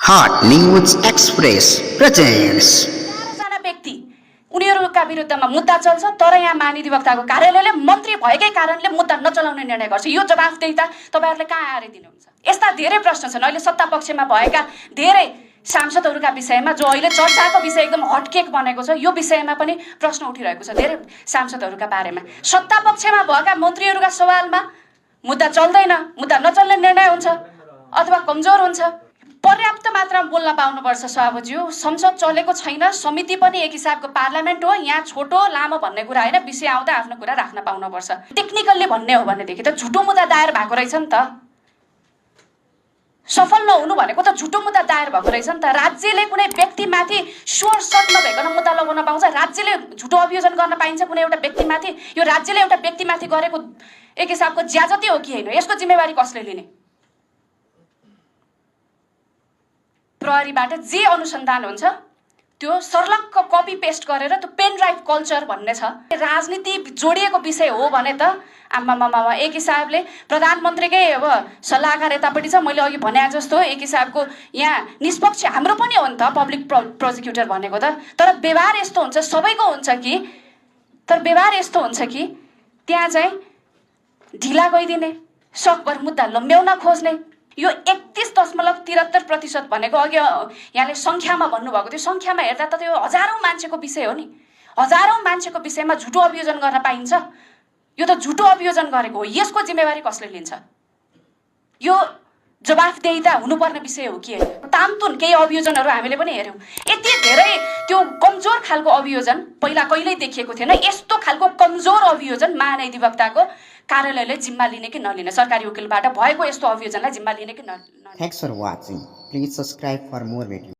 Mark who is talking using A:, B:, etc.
A: Hot news express presents.
B: 11 जना व्यक्ति उनीहरूका विरुद्धमा मुद्दा चल्छ, तर यहाँ महाधिवक्ताको कार्यालयले मन्त्री भएकै कारणले मुद्दा नचलाउने निर्णय गर्छ। यो जवाफदेहिता तपाईहरुले कहाँ आएर दिनुहुन्छ? यस्ता धेरै प्रश्न छन्। अहिले सत्ता पक्षमा भएका धेरै सांसदहरूका विषयमा जो अहिले चर्चाको विषय एकदम हटकेक बनेको छ, यो विषयमा पनि प्रश्न उठिरहेको छ धेरै सांसदहरूका बारेमा। सत्ता पक्षमा भएका मन्त्रीहरूका सवालमा मुद्दा चल्दैन, मुद्दा नचल्ने निर्णय हुन्छ अथवा कमजोर हुन्छ। पर्याप्त मात्रामा बोल्न पाउनुपर्छ सभापतिज्यू। संसद चलेको छैन, समिति पनि एक हिसाबको पार्लियामेन्ट हो, यहाँ छोटो लामो भन्ने कुरा हैन, विषय आउँदा आफ्नो कुरा राख्न पाउनुपर्छ। टेक्निकल्ली भन्ने हो भनेदेखि त झुटो मुद्दा दायर भएको रहेछ नि त। सफल नहुनु भनेको त झुटो मुद्दा दायर भएको रहेछ नि त। राज्यले कुनै व्यक्तिमाथि सोर्ट सर्ट नभइकन मुद्दा लगाउन पाउँछ? राज्यले झुटो अभियोजन गर्न पाइन्छ कुनै एउटा व्यक्तिमाथि? यो राज्यले एउटा व्यक्तिमाथि गरेको एक हिसाबको ज्याजती हो कि हैन? यसको जिम्मेवारी कसले लिने? प्रहरीबाट जे अनुसन्धान हुन्छ त्यो सर्लक्क कपी पेस्ट गरेर त्यो पेन ड्राइभ कल्चर भन्ने छ। राजनीति जोडिएको विषय हो भने त आम्मामामा एक हिसाबले प्रधानमन्त्रीकै अब सल्लाहकार यतापट्टि छ। मैले अघि भने जस्तो एक हिसाबको यहाँ निष्पक्ष हाम्रो पनि हो नि त पब्लिक प्रोसिक्युटर भनेको त। तर व्यवहार यस्तो हुन्छ, सबैको हुन्छ कि, तर व्यवहार यस्तो हुन्छ कि त्यहाँ चाहिँ ढिला गइदिने, सकभर मुद्दा लम्ब्याउन खोज्ने। यो 31.73% भनेको अघि यहाँले संख्यामा भन्नुभएको थियो, संख्यामा हेर्दा त त्यो हजारौं मान्छेको विषय हो नि। हजारौं मान्छेको विषयमा झुटो अभियोजन गर्न पाइन्छ? यो त झुटो अभियोजन गरेको हो। यसको जिम्मेवारी कसले लिन्छ? यो जवाफदेहिता हुनुपर्ने विषय हो कि हैन? तामतुन केही अभियोजनहरू हामीले पनि हेर्यौं। यति धेरै त्यो कमजोर खालको अभियोजन पहिला कहिल्यै देखिएको थिएन। यस्तो खालको कमजोर अभियोजन महाधिवक्ताको कार्यालयले जिम्मा लिने कि नलिने, सरकारी वकिलबाट भएको यस्तो अभियोजनलाई जिम्मा लिने कि नलिने?
A: Thanks for watching. Please subscribe for more video.